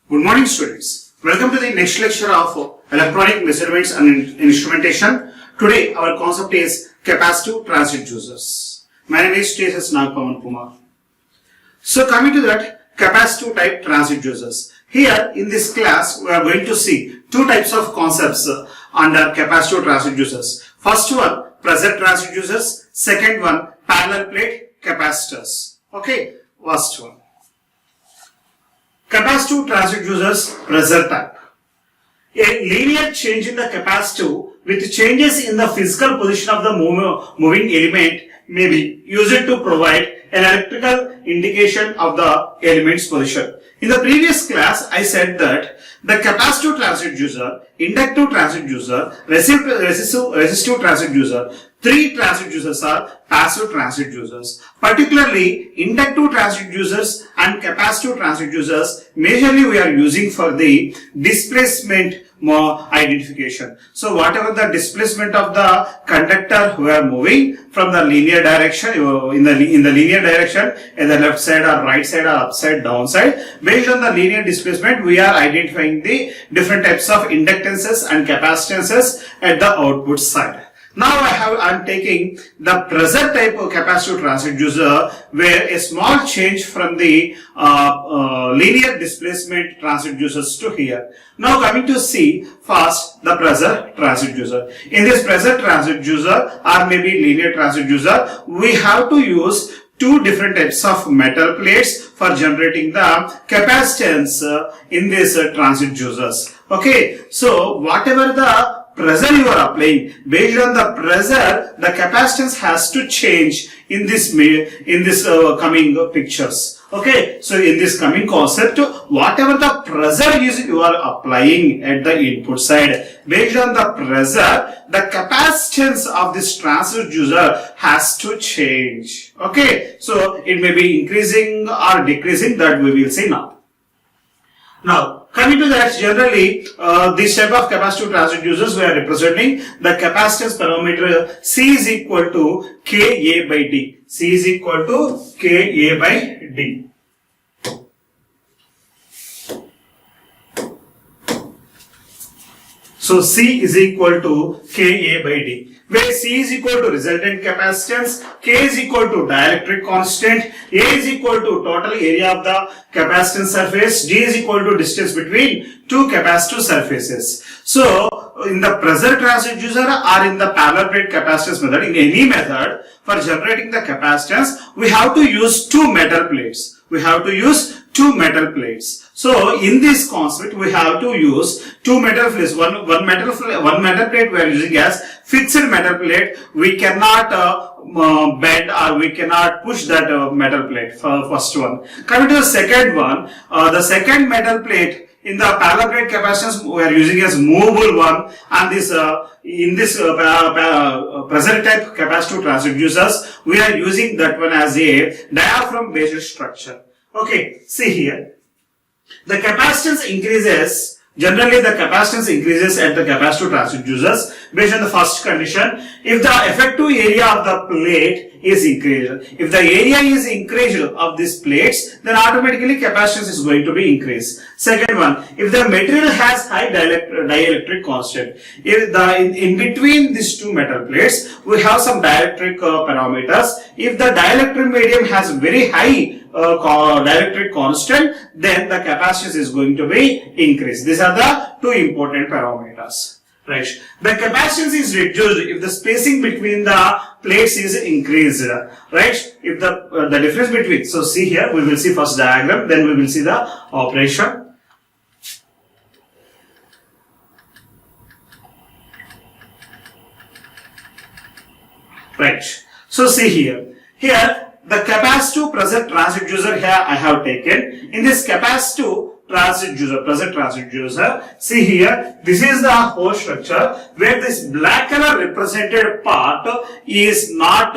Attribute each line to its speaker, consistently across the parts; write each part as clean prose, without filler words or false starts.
Speaker 1: Good morning, students. Welcome to the next lecture of electronic measurements and instrumentation. Today our concept is capacitive transducers. My name is T.S. Nagpavan Kumar. So coming to that, capacitive type transducers. Here in this class we are going to see two types of concepts under capacitive transducers. First one, pressure transducers. Second one, parallel plate capacitors. Okay, first one. Capacitive transducers, pressure type. A linear change in the capacitive with changes in the physical position of the moving element may be used to provide an electrical indication of the element's position. In the previous class, I said that the capacitive transducer, inductive transducer, resistive transducer, three transducers are passive transducers. Particularly, inductive transducers and capacitive transducers, majorly we are using for the displacement identification. So whatever the displacement of the conductor we are moving from the linear direction, in the linear direction, either left side or right side or upside down side, based on the linear displacement we are identifying the different types of inductances and capacitances at the output side. Now I am taking the pressure type of capacitive transducer where a small change from the linear displacement transducers to here. Now coming to see first the pressure transducer. In this pressure transducer or maybe linear transducer, we have to use two different types of metal plates for generating the capacitance in these transducers. Okay, so whatever the pressure you are applying, based on the pressure, the capacitance has to change in this coming pictures. Okay, so in this coming concept, whatever the pressure you are applying at the input side, based on the pressure, the capacitance of this transducer has to change. Okay, so it may be increasing or decreasing, that we will see now. Now, coming to that, generally, this type of capacitive transducers we are representing the capacitance parameter C is equal to Ka by D. C is equal to Ka by D. So C is equal to Ka by D, where C is equal to resultant capacitance, K is equal to dielectric constant, A is equal to total area of the capacitance surface, D is equal to distance between two capacitive surfaces. So in the pressure transducer or in the parallel plate capacitance method, in any method, for generating the capacitance, we have to use two metal plates. So in this concept, we have to use two metal plates. One metal plate we are using as fixed metal plate. We cannot bend or we cannot push that metal plate. First one. Coming to the second one, the second metal plate in the parallel plate capacitance we are using as movable one, and this in this pressure type capacitive transducers we are using that one as a diaphragm based structure. Okay, see here. The capacitance increases, generally the capacitance increases at the capacitive transducers based on the first condition if the effective area of the plate is increased. If the area is increased of these plates, then automatically capacitance is going to be increased. Second one, if the material has high dielectric constant, if in between these two metal plates we have some dielectric parameters. If the dielectric medium has very high dielectric constant, then the capacitance is going to be increased. These are the two important parameters. Right. The capacitance is reduced if the spacing between the plates is increased. Right. If the difference between, so see here, we will see first diagram, then we will see the operation. Right. So see here. Here the capacitive pressure transducer here I have taken. In this capacitive pressure transducer, see here, this is the whole structure where this black color represented part is not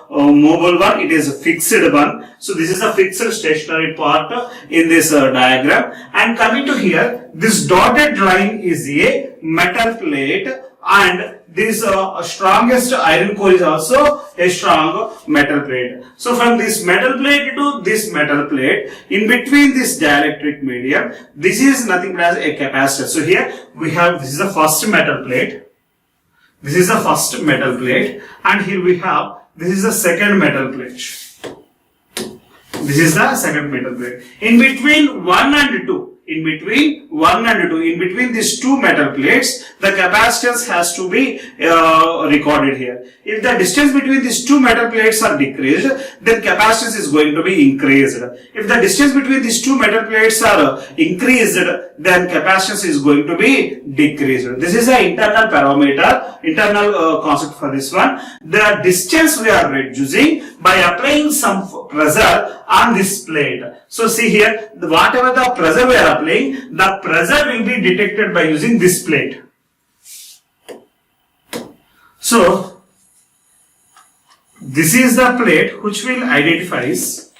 Speaker 1: movable one, it is a fixed one. So this is a fixed stationary part in this diagram. And coming to here, this dotted line is a metal plate and this strongest iron core is also a strong metal plate. So from this metal plate to this metal plate, in between this dielectric medium, this is nothing but as a capacitor. So here we have, this is the first metal plate. This is the first metal plate, and here we have, this is the second metal plate. This is the second metal plate. In between 1 and 2, in between these two metal plates, the capacitance has to be recorded here. If the distance between these two metal plates are decreased, then capacitance is going to be increased. If the distance between these two metal plates are increased, then capacitance is going to be decreased. This is an internal parameter, internal concept for this one. The distance we are reducing by applying some pressure on this plate. So see here, whatever the pressure we are applying, the pressure will be detected by using this plate. So this is the plate which will identifies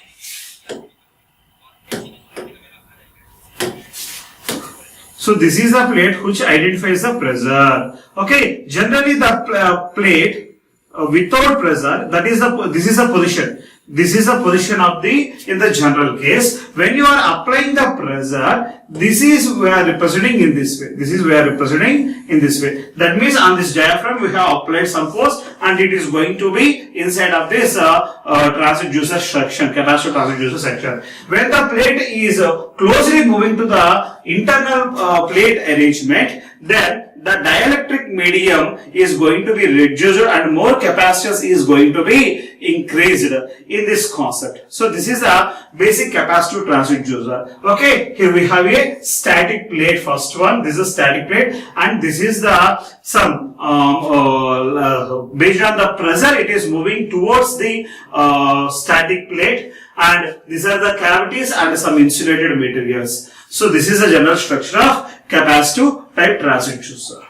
Speaker 1: So this is the plate which identifies the pressure. Okay, generally the plate without pressure, this is a position. This is the position of in the general case. When you are applying the pressure, this is we are representing in this way. This is we are representing in this way. That means on this diaphragm we have applied some force and it is going to be inside of this transducer section, capacitor transducer section. When the plate is closely moving to the internal plate arrangement, then the dielectric medium is going to be reduced and more capacitance is going to be increased in this concept. So this is a basic capacitor transducer. Okay, here we have a static plate, first one. This is a static plate and this is the based on the pressure it is moving towards the static plate, and these are the cavities and some insulated materials. So this is the general structure of capacitive type transducer.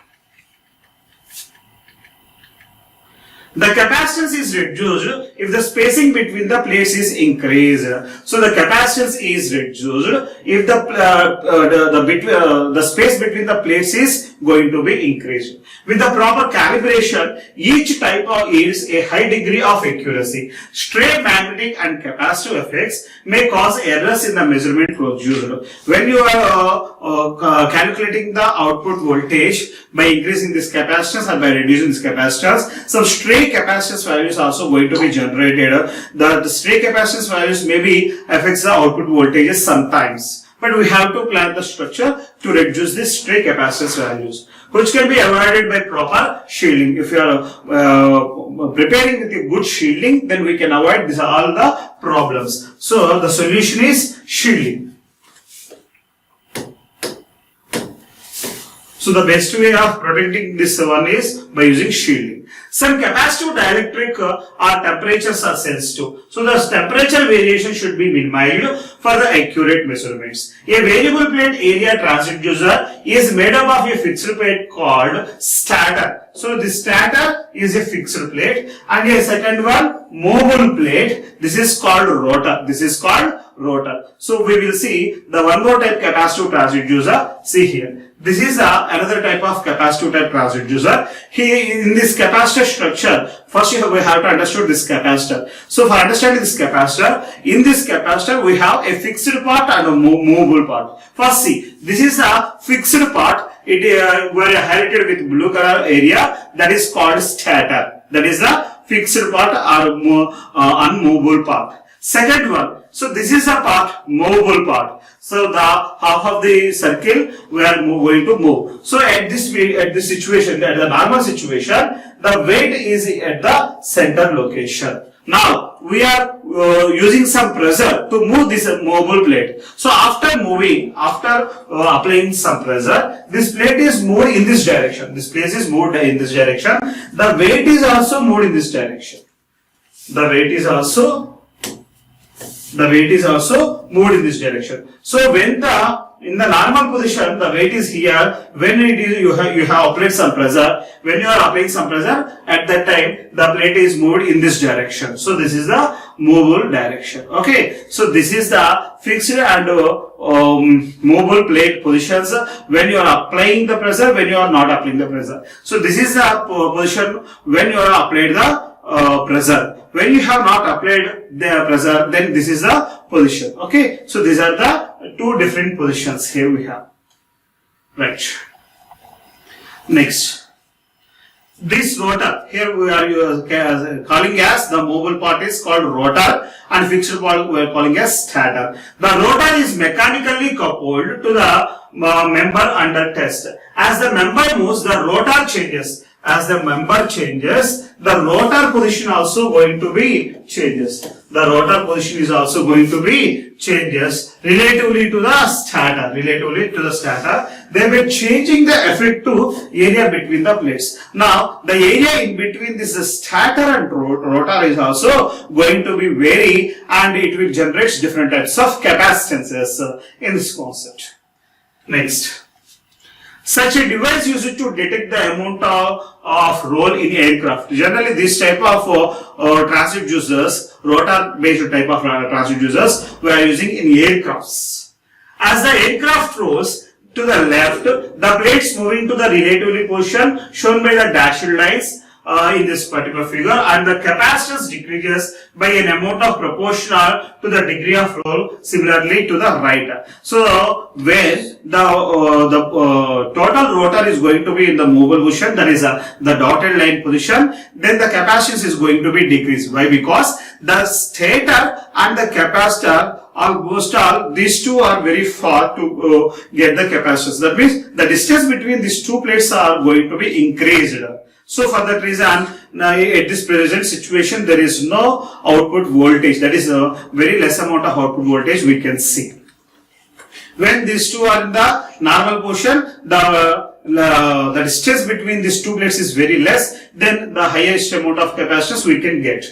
Speaker 1: The capacitance is reduced if the spacing between the plates is increased. So the capacitance is reduced if the space between the plates is going to be increased. With the proper calibration, each type yields a high degree of accuracy. Stray magnetic and capacitive effects may cause errors in the measurement produced. When you are calculating the output voltage by increasing this capacitance or by reducing this capacitance, some stray capacitance values are also going to be generated. The stray capacitance values maybe affects the output voltages sometimes, but we have to plan the structure to reduce these stray capacitance values, which can be avoided by proper shielding. If you are preparing with a good shielding, then we can avoid all the problems. So the solution is shielding. So the best way of protecting this one is by using shielding. Some capacitive dielectric or temperatures are sensitive. So the temperature variation should be minimized for the accurate measurements. A variable plate area transducer is made up of a fixed plate called stator. So this stator is a fixed plate, and a second one mobile plate. This is called rotor. This is called rotor. So we will see the one more type capacitive transducer. See here. This is another type of capacitive type transducer. Here in this capacitor structure, first we have to understand this capacitor. So for understanding this capacitor, in this capacitor we have a fixed part and a movable part. First see, this is a fixed part. It we are highlighted with blue color area, that is called stator. That is the fixed part or unmovable part. Second one, so this is a part, movable part. So the half of the circle we are going to move. So at this situation, at the normal situation, the weight is at the center location. Now we are using some pressure to move this movable plate. So after moving, applying some pressure, this plate is moved in this direction. This plate is moved in this direction. The weight is also moved in this direction. The weight is also moved in this direction. So when the in the normal position, the weight is here. When it is you have applied some pressure. When you are applying some pressure, at that time the plate is moved in this direction. So this is the movable direction. Okay. So this is the fixed and movable plate positions when you are applying the pressure, when you are not applying the pressure. So this is the position when you are applied the pressure. When you have not applied the pressure, then this is the position. Okay. So these are the two different positions here we have. Right. Next. This rotor, here we are calling as the movable part is called rotor and fixed part we are calling as stator. The rotor is mechanically coupled to the member under test. As the member moves, the rotor changes. As the member changes, the rotor position also going to be changes. The rotor position is also going to be changes relatively to the stator. Relatively to the stator, they were changing the effective area between the plates. Now, the area in between this stator and rotor is also going to be vary, and it will generate different types of capacitances in this concept. Next. Such a device used to detect the amount of roll in aircraft. Generally, this type of transducers, rotor-based type of transducers, we are using in aircrafts. As the aircraft rolls to the left, the plates moving to the relatively position shown by the dashed lines in this particular figure, and the capacitance decreases by an amount of proportional to the degree of roll, similarly to the right. So when the total rotor is going to be in the movable position, that is the dotted line position, then the capacitance is going to be decreased. Why? Because the stator and the capacitor, almost all these two are very far to get the capacitance. That means the distance between these two plates are going to be increased. So for that reason, at this present situation, there is no output voltage. That is a very less amount of output voltage we can see. When these two are in the normal position, the distance between these two plates is very less, then the highest amount of capacitance we can get.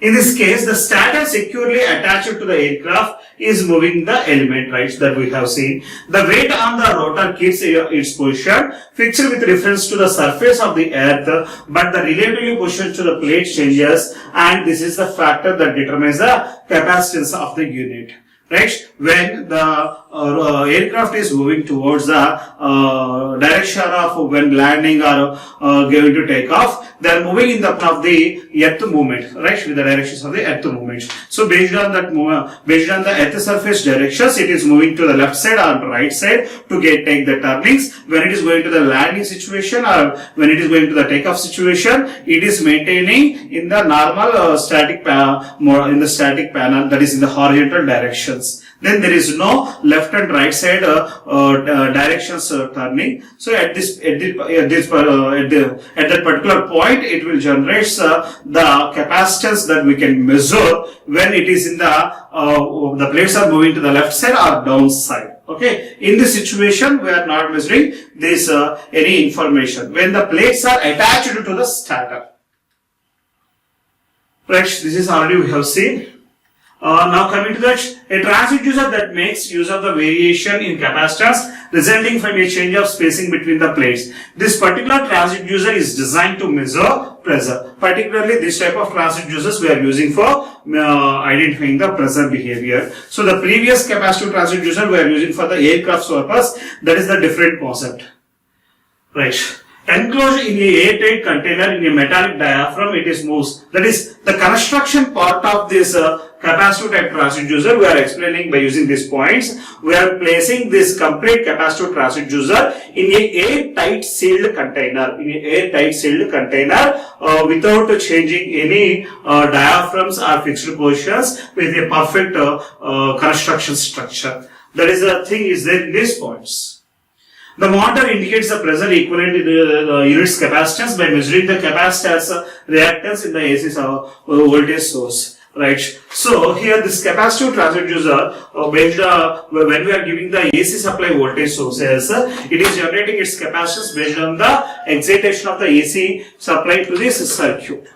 Speaker 1: In this case, the stator securely attached to the aircraft is moving the element, right, that we have seen. The weight on the rotor keeps its position fixed with reference to the surface of the earth, but the relatively position to the plate changes, and this is the factor that determines the capacitance of the unit. Right? When the aircraft is moving towards the direction of when landing or going to take off, they are moving in the of the earth movement, right? With the directions of the earth movement. So based on that, based on the earth surface directions, it is moving to the left side or right side to take the turnings. When it is going to the landing situation or when it is going to the takeoff situation, it is maintaining in the normal static panel, that is in the horizontal directions. Then there is no left and right side directions turning. So at that particular point, it will generate the capacitance that we can measure when it is in the plates are moving to the left side or down side. Okay. In this situation, we are not measuring this any information when the plates are attached to the stator. Right. This is already we have seen. Now coming to that, a transducer that makes use of the variation in capacitance resulting from a change of spacing between the plates. This particular transducer is designed to measure pressure. Particularly this type of transducers we are using for identifying the pressure behavior. So the previous capacitive transducer we are using for the aircraft purpose, that is the different concept. Right. Enclosed in a airtight container in a metallic diaphragm, it is moves. That is the construction part of this capacitive type transducer we are explaining by using these points. We are placing this complete capacitive transducer in a airtight sealed container. Without changing any diaphragms or fixed positions with a perfect construction structure. That is the thing is there in these points. The monitor indicates the pressure equivalent to the unit's capacitance by measuring the capacitance reactance in the AC voltage source. Right. So here this capacitive transducer, when we are giving the AC supply voltage sources, it is generating its capacitance based on the excitation of the AC supply to this circuit.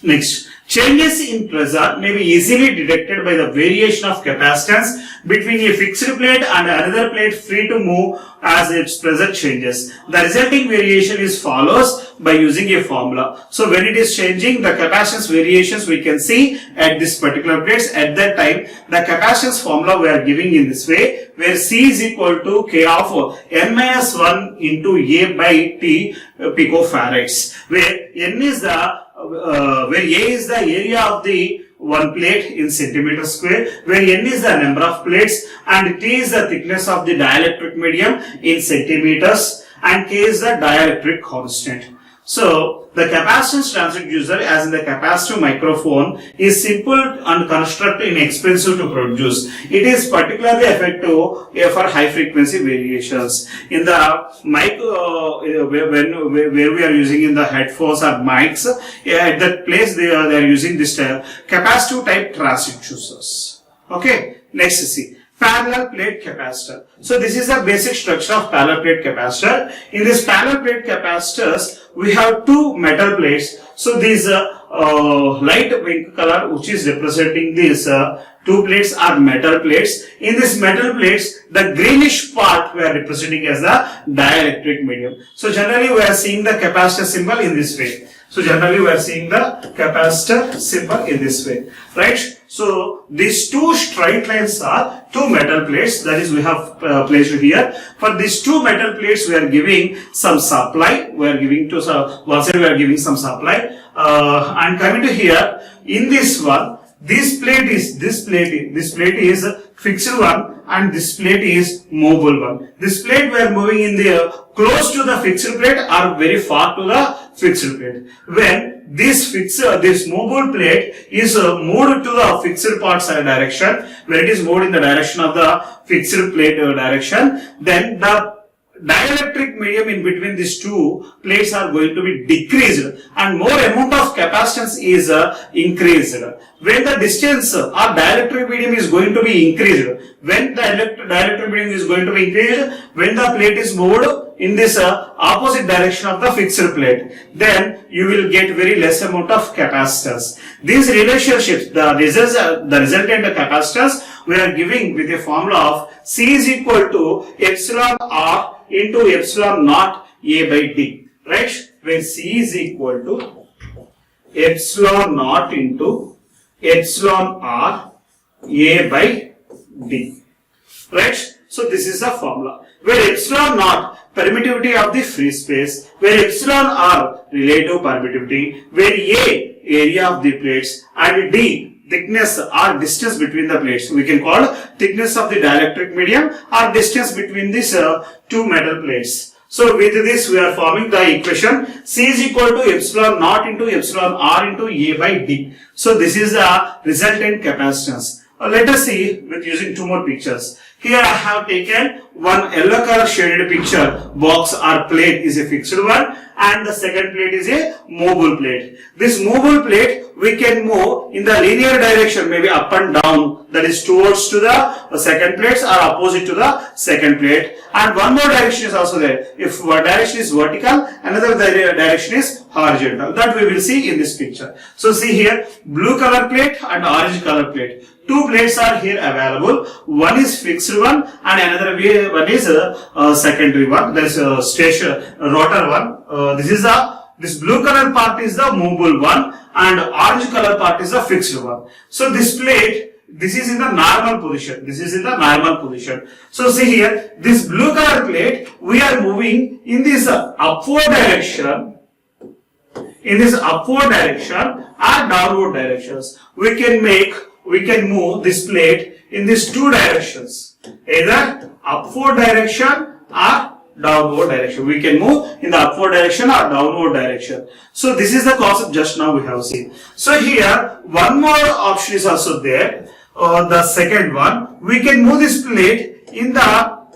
Speaker 1: Next, changes in pressure may be easily detected by the variation of capacitance between a fixed plate and another plate free to move as its pressure changes. The resulting variation is follows by using a formula. So when it is changing, the capacitance variations we can see at this particular place. At that time, the capacitance formula we are giving in this way, where C is equal to K of N minus 1 into A by T picofarads, where N is the where A is the area of the one plate in centimeter square, where N is the number of plates, and T is the thickness of the dielectric medium in centimeters, and K is the dielectric constant. So the capacitance transducer, as in the capacitive microphone, is simple and constructed inexpensive to produce. It is particularly effective for high frequency variations. In the mic, where we are using in the headphones or mics, at that place they are using this capacitive type transducers. Okay, next see. Parallel plate capacitor. So this is the basic structure of parallel plate capacitor. In this parallel plate capacitors, we have two metal plates. So these light pink color, which is representing these two plates, are metal plates. In these metal plates, the greenish part we are representing as the dielectric medium. So generally we are seeing the capacitor symbol in this way. So generally we are seeing the capacitor symbol in this way, right? So these two straight lines are two metal plates, that is we have placed here. For these two metal plates we are giving some supply, we are giving to one side we are giving some supply, and coming to here, in this one, this plate is fixed one and this plate is mobile one. This plate we are moving in the close to the fixed plate or very far to the fixed plate. When this mobile plate is moved to the fixed part side direction, when it is moved in the direction of the fixed plate direction, then the dielectric medium in between these two plates are going to be decreased and more amount of capacitance is increased. When the distance or dielectric medium is going to be increased, when the dielectric medium is going to be increased, when the plate is moved in this opposite direction of the fixed plate, then you will get very less amount of capacitance. These relationships, the resultant capacitance, we are giving with a formula of C is equal to epsilon R into epsilon naught A by D, right? When C is equal to epsilon naught into epsilon R A by D, right? So this is the formula, where epsilon naught permittivity of the free space, where epsilon R relative permittivity, where A area of the plates, and D thickness or distance between the plates. We can call thickness of the dielectric medium or distance between these two metal plates. So with this we are forming the equation C is equal to epsilon naught into epsilon R into A by D. So this is the resultant capacitance. Let us see with using two more pictures. Here I have taken one yellow color shaded picture. Box or plate is a fixed one and the second plate is a mobile plate. This mobile plate we can move in the linear direction, maybe up and down, that is towards to the second plates or opposite to the second plate. And one more direction is also there. If one direction is vertical, another direction is horizontal. That we will see in this picture. So see here, blue color plate and orange color plate. Two plates are here available. One is fixed one and another one is a secondary one. There is a rotor one. This blue color part is the mobile one and orange color part is the fixed one. So this plate, this is in the normal position. This is in the normal position. So see here, this blue color plate, we are moving in this upward direction. In this upward direction or downward directions. We can move this plate in these two directions. Either upward direction or downward direction. We can move in the upward direction or downward direction. So this is the concept just now we have seen. So here one more option is also there. The second one, we can move this plate in the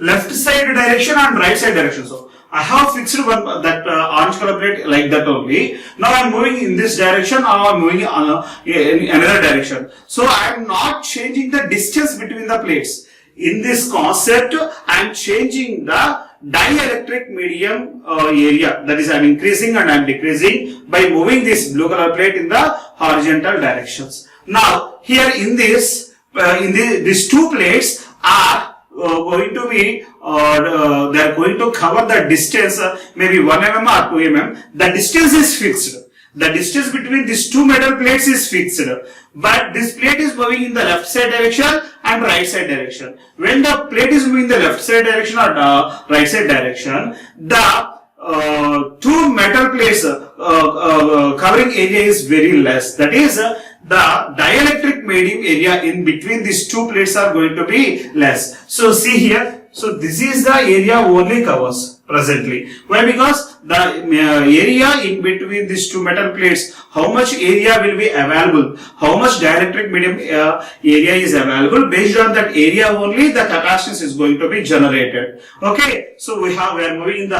Speaker 1: left side direction and right side direction. So I have fixed one that orange color plate like that only. Now I am moving in this direction or I am moving in another direction. So I am not changing the distance between the plates. In this concept, I am changing the dielectric medium area, that is I am increasing and I am decreasing by moving this blue color plate in the horizontal directions. Now here in this these two plates are going to be they are going to cover the distance maybe 1 mm or 2 mm. The distance is fixed. The distance between these two metal plates is fixed, but this plate is moving in the left side direction and right side direction. When the plate is moving in the left side direction or right side direction, the two metal plates covering area is very less. That is, the dielectric medium area in between these two plates are going to be less. So see here. So this is the area only covers presently. Why? Because the area in between these two metal plates, how much area will be available, how much dielectric medium area is available, based on that area only the capacitance is going to be generated. Okay, so we are moving in the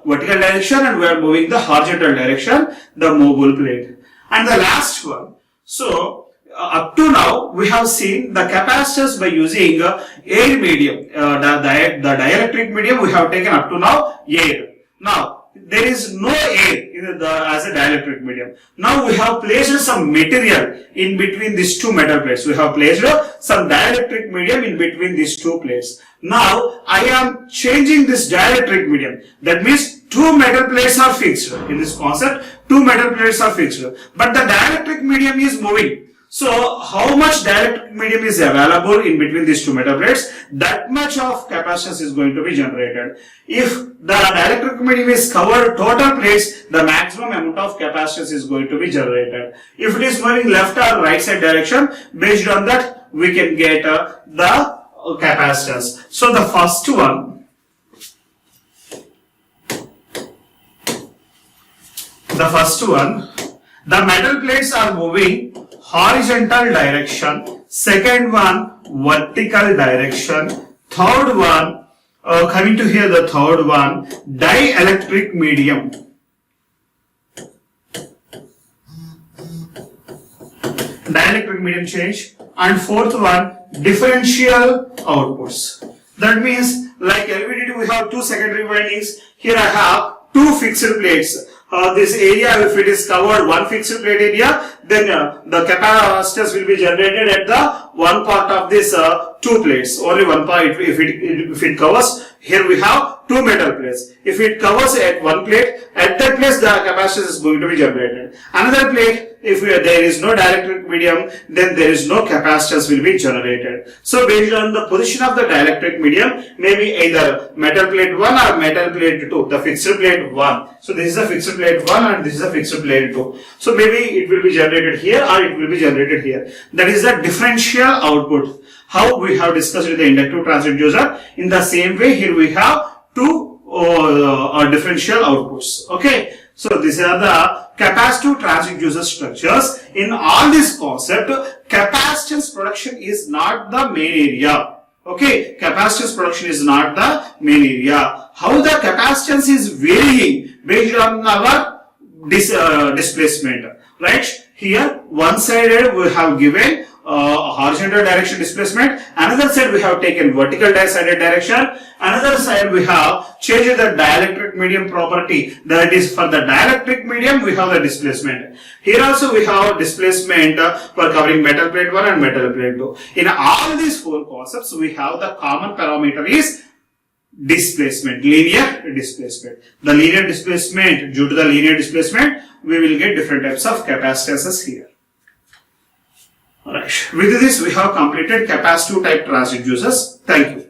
Speaker 1: vertical direction and we are moving in the horizontal direction, the mobile plate. And the last one, so up to now we have seen the capacitors by using air medium, the dielectric medium we have taken up to now air. Now there is no air in as a dielectric medium. Now we have placed some material in between these two metal plates. We have placed some dielectric medium in between these two plates. Now I am changing this dielectric medium. That means two metal plates are fixed. In this concept, two metal plates are fixed, but the dielectric medium is moving. So how much dielectric medium is available in between these two metal plates, that much of capacitance is going to be generated. If the dielectric medium is covered total plates, the maximum amount of capacitance is going to be generated. If it is moving left or right side direction, based on that we can get the capacitance. So the first one, the metal plates are moving horizontal direction, second one vertical direction, third one coming to here, the third one dielectric medium, change, and fourth one differential outputs. That means like LVDT we have two secondary windings, here I have two fixed plates. This area, if it is covered one fixed plate area, then the capacitance will be generated at the one part of this two plates. Only one part. If it covers, here we have two metal plates. If it covers at one plate, at that place the capacitance is going to be generated. Another plate, if there is no dielectric medium, then there is no capacitance will be generated. So based on the position of the dielectric medium, maybe either metal plate 1 or metal plate 2, the fixed plate 1. So this is a fixed plate 1 and this is a fixed plate 2. So maybe it will be generated here or it will be generated here. That is the differential output. How we have discussed with the inductive transducer. In the same way, here we have two differential outputs. Okay. So these are the capacitive transducer structures. In all this concept, capacitance production is not the main area. Okay, capacitance production is not the main area. How the capacitance is varying based on our displacement, right? Here, one side we have given horizontal direction displacement, another side we have taken vertical sided direction, another side we have changed the dielectric medium property, that is for the dielectric medium we have the displacement. Here also we have displacement for covering metal plate 1 and metal plate 2. In all these four concepts we have the common parameter is displacement, linear displacement. The linear displacement, due to the linear displacement we will get different types of capacitances here. Alright, with this we have completed capacitive type transducers. Thank you.